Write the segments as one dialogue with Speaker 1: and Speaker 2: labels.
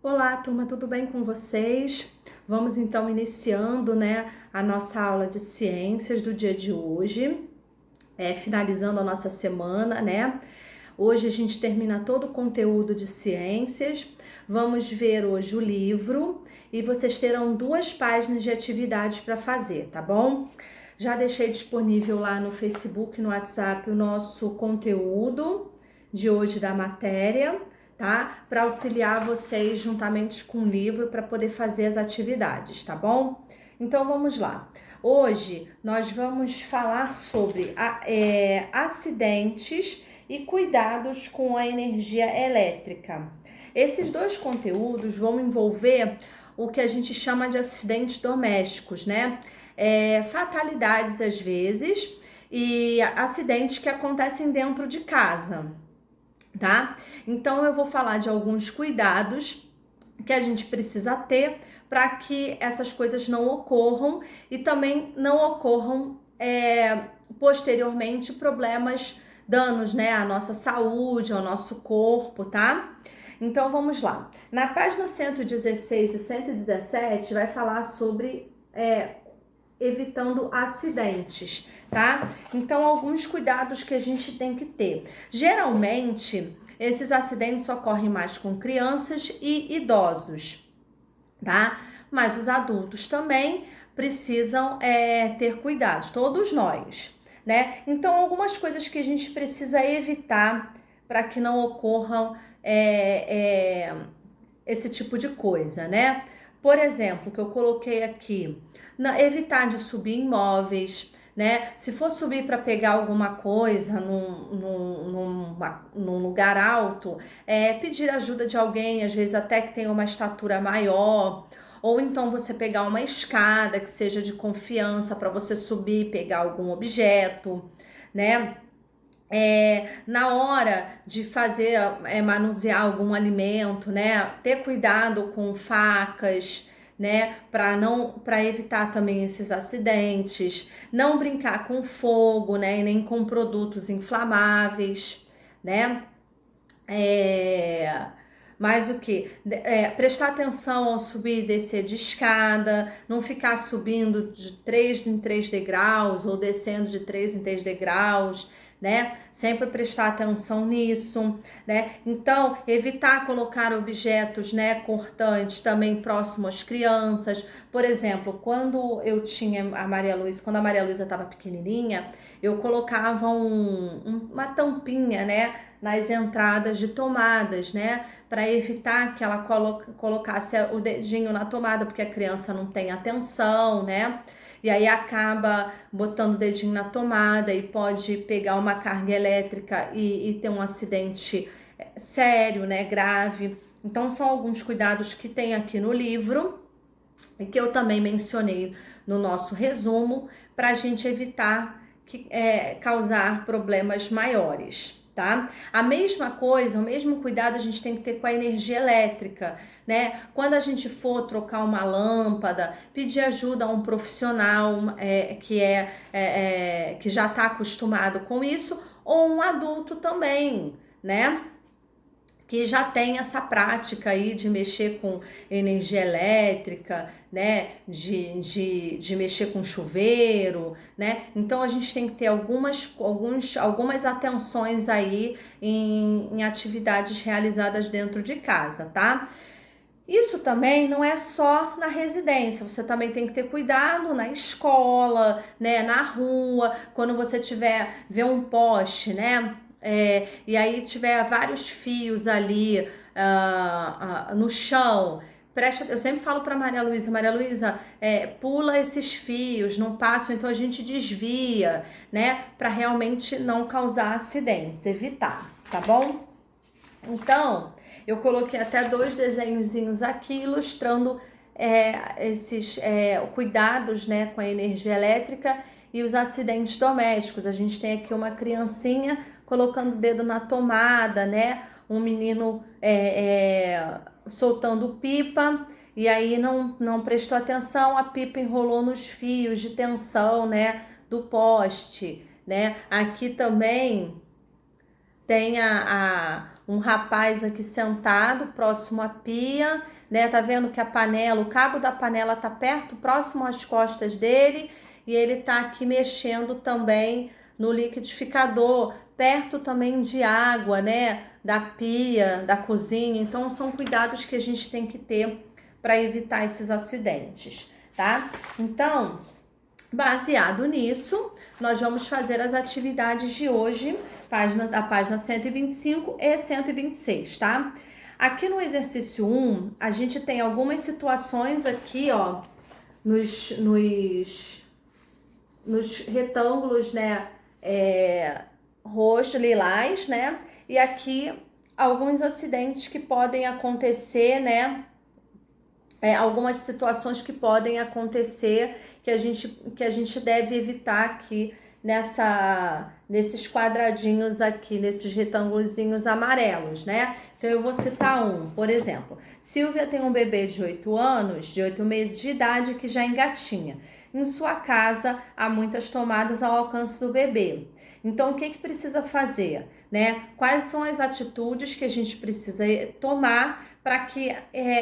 Speaker 1: Olá, turma, tudo bem com vocês? Vamos então iniciando, a nossa aula de ciências do dia de hoje, finalizando a nossa semana, né? Hoje a gente termina todo o conteúdo de ciências. Vamos ver hoje o livro e vocês terão 2 páginas de atividades para fazer, tá bom? Já deixei disponível lá no Facebook, no WhatsApp, o nosso conteúdo de hoje da matéria, tá? Para auxiliar vocês juntamente com o livro para poder fazer as atividades, tá bom? Então vamos lá. Hoje nós vamos falar sobre acidentes e cuidados com a energia elétrica. Esses 2 conteúdos vão envolver o que a gente chama de acidentes domésticos, né? Fatalidades às vezes e acidentes que acontecem dentro de casa, tá? Então eu vou falar de alguns cuidados que a gente precisa ter para que essas coisas não ocorram e também não ocorram posteriormente problemas, danos, né, à nossa saúde, ao nosso corpo, tá? Então vamos lá. Na página 116 e 117 vai falar sobre evitando acidentes, tá? Então, alguns cuidados que a gente tem que ter. Geralmente, esses acidentes ocorrem mais com crianças e idosos, tá? Mas os adultos também precisam ter cuidados, todos nós, né? Então, algumas coisas que a gente precisa evitar para que não ocorram esse tipo de coisa, né? Por exemplo, que eu coloquei aqui, evitar de subir em móveis, né? Se for subir para pegar alguma coisa num lugar alto, pedir ajuda de alguém, às vezes até que tenha uma estatura maior, ou então você pegar uma escada que seja de confiança para você subir e pegar algum objeto, né? Na hora de fazer, manusear algum alimento, né? Ter cuidado com facas, né? Para evitar também esses acidentes, não brincar com fogo, né? E nem com produtos inflamáveis, né? É, mais o que? Prestar atenção ao subir e descer de escada, não ficar subindo de 3 em 3 degraus ou descendo de 3 em 3 degraus, né? Sempre prestar atenção nisso, né? Então, evitar colocar objetos, né, cortantes também próximo às crianças. Por exemplo, quando eu tinha a Maria Luísa, quando a Maria Luísa estava pequenininha, eu colocava uma tampinha, né, nas entradas de tomadas, né? Para evitar que ela colocasse o dedinho na tomada, porque a criança não tem atenção, né? E aí acaba botando o dedinho na tomada e pode pegar uma carga elétrica e ter um acidente sério, né? Grave. Então, são alguns cuidados que tem aqui no livro e que eu também mencionei no nosso resumo para a gente evitar causar problemas maiores. Tá? A mesma coisa, o mesmo cuidado a gente tem que ter com a energia elétrica, né? Quando a gente for trocar uma lâmpada, pedir ajuda a um profissional que já está acostumado com isso, ou um adulto também, né? Que já tem essa prática aí de mexer com energia elétrica, né? De mexer com chuveiro, né? Então a gente tem que ter algumas atenções aí em atividades realizadas dentro de casa, tá? Isso também não é só na residência, você também tem que ter cuidado na escola, né, na rua, quando você vê um poste, né, e aí tiver vários fios ali no chão. Eu sempre falo para Maria Luísa, pula esses fios, não passa, então a gente desvia, né, para realmente não causar acidentes, evitar, tá bom? Então, eu coloquei até 2 desenhozinhos aqui ilustrando esses cuidados, né, com a energia elétrica e os acidentes domésticos. A gente tem aqui uma criancinha colocando o dedo na tomada, né? Um menino soltando pipa e aí não prestou atenção, a pipa enrolou nos fios de tensão, né, do poste, né? Aqui também tem um rapaz aqui sentado próximo à pia, né? Tá vendo que a panela, o cabo da panela tá perto, próximo às costas dele, e ele tá aqui mexendo também no liquidificador, perto também de água, né? Da pia, da cozinha. Então são cuidados que a gente tem que ter para evitar esses acidentes, tá? Então, baseado nisso, nós vamos fazer as atividades de hoje, da página 125 e 126, tá? Aqui no exercício 1, a gente tem algumas situações aqui, ó, nos retângulos, né, roxo, lilás, né? E aqui alguns acidentes que podem acontecer, né? Algumas situações que podem acontecer que a gente deve evitar aqui nesses quadradinhos aqui, nesses retângulozinhos amarelos, né? Então eu vou citar um, por exemplo, Silvia tem um bebê de 8 anos, de 8 meses de idade, que já engatinha. Em sua casa há muitas tomadas ao alcance do bebê. Então, o que precisa fazer, né? Quais são as atitudes que a gente precisa tomar para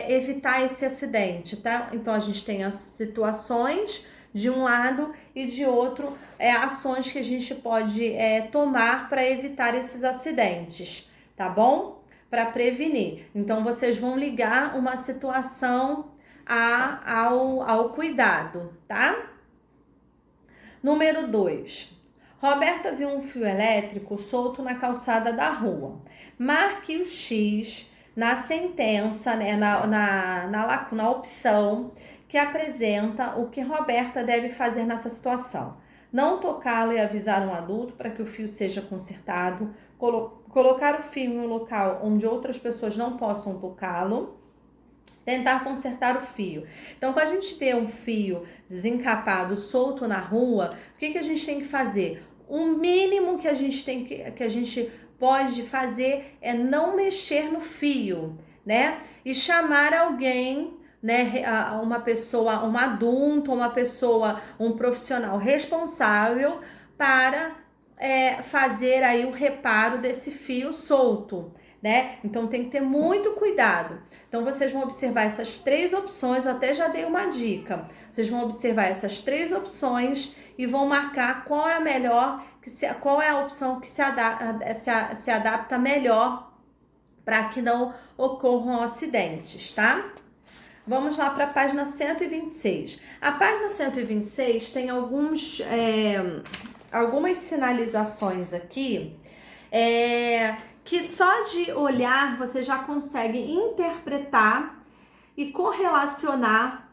Speaker 1: evitar esse acidente, tá? Então, a gente tem as situações de um lado e de outro, ações que a gente pode tomar para evitar esses acidentes, tá bom? Para prevenir. Então, vocês vão ligar uma situação ao cuidado, tá? Número 2. Roberta viu um fio elétrico solto na calçada da rua. Marque o X na sentença, né, na opção que apresenta o que Roberta deve fazer nessa situação. Não tocá-lo e avisar um adulto para que o fio seja consertado. Colocar o fio em um local onde outras pessoas não possam tocá-lo. Tentar consertar o fio. Então, quando a gente vê um fio desencapado, solto na rua, o que a gente tem que fazer? O mínimo que a gente pode fazer é não mexer no fio, né? E chamar alguém, né? Uma pessoa, um adulto, um profissional responsável para fazer aí o reparo desse fio solto, né? Então tem que ter muito cuidado. Então vocês vão observar essas 3 opções, eu até já dei uma dica. Vocês vão observar essas 3 opções e vão marcar qual é a melhor, qual é a opção que se adapta melhor para que não ocorram acidentes, tá? Vamos lá para a página 126. A página 126 tem algumas sinalizações aqui, que só de olhar você já consegue interpretar e correlacionar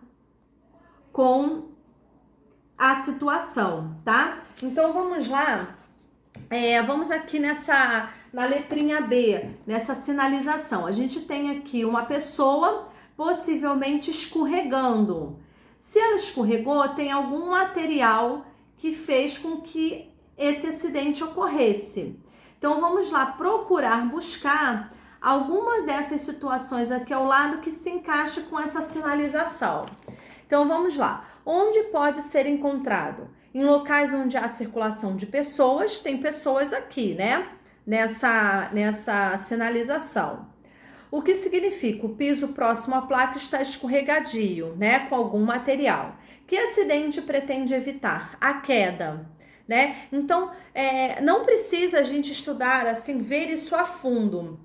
Speaker 1: com a situação, tá? Então vamos lá, vamos aqui na letrinha B, nessa sinalização. A gente tem aqui uma pessoa possivelmente escorregando. Se ela escorregou, tem algum material que fez com que esse acidente ocorresse. Então vamos lá buscar algumas dessas situações aqui ao lado que se encaixa com essa sinalização. Então vamos lá. Onde pode ser encontrado? Em locais onde há circulação de pessoas, tem pessoas aqui, né? Nessa sinalização. O que significa? O piso próximo à placa está escorregadio, né? Com algum material. Que acidente pretende evitar? A queda, né? Então, não precisa a gente estudar, assim, ver isso a fundo,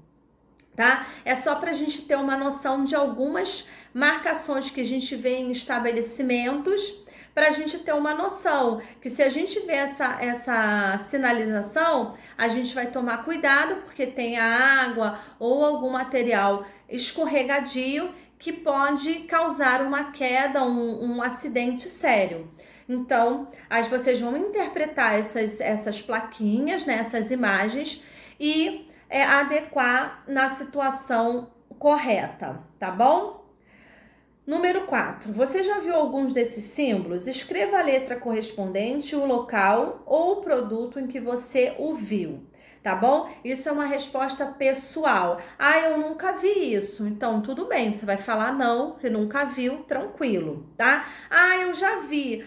Speaker 1: tá? É só para a gente ter uma noção de algumas marcações que a gente vê em estabelecimentos, para a gente ter uma noção que se a gente vê essa sinalização, a gente vai tomar cuidado porque tem a água ou algum material escorregadio que pode causar uma queda, um acidente sério. Então, vocês vão interpretar essas plaquinhas, né, essas imagens e adequar na situação correta, tá bom? Número 4. Você já viu alguns desses símbolos? Escreva a letra correspondente, o local ou o produto em que você o viu, tá bom? Isso é uma resposta pessoal. Eu nunca vi isso. Então, tudo bem, você vai falar não, que nunca viu, tranquilo, tá? Eu já vi.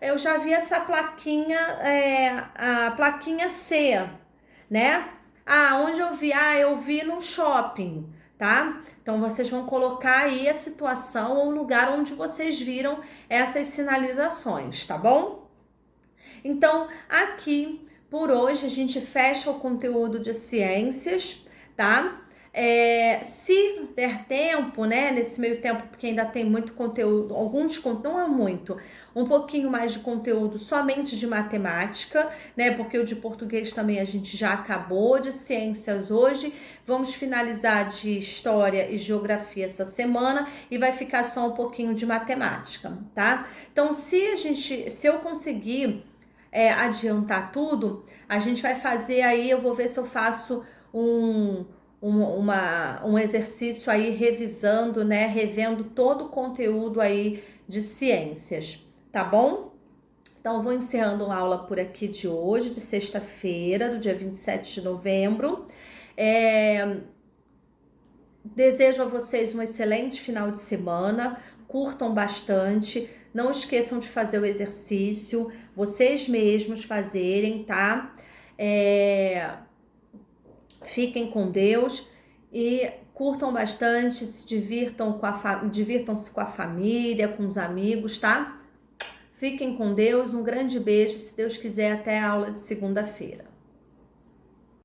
Speaker 1: Eu já vi essa plaquinha, a plaquinha C, né? Ah, onde eu vi? Ah, eu vi num shopping, tá? Então vocês vão colocar aí a situação ou o lugar onde vocês viram essas sinalizações, tá bom? Então, aqui por hoje a gente fecha o conteúdo de ciências, tá? Se der tempo, né, nesse meio tempo, porque ainda tem muito conteúdo, não é muito, um pouquinho mais de conteúdo somente de matemática, né, porque o de português também a gente já acabou, de ciências hoje, vamos finalizar de história e geografia essa semana e vai ficar só um pouquinho de matemática, tá? Então, se eu conseguir adiantar tudo, a gente vai fazer aí, eu vou ver se eu faço um exercício aí revisando, né, revendo todo o conteúdo aí de ciências, tá bom? Então, eu vou encerrando a aula por aqui de hoje, de sexta-feira, do dia 27 de novembro. Desejo a vocês um excelente final de semana, curtam bastante, não esqueçam de fazer o exercício, vocês mesmos fazerem, tá? É, Fiquem com Deus e curtam bastante, se divirtam-se com a família, com os amigos, tá? Fiquem com Deus, um grande beijo, se Deus quiser, até a aula de segunda-feira.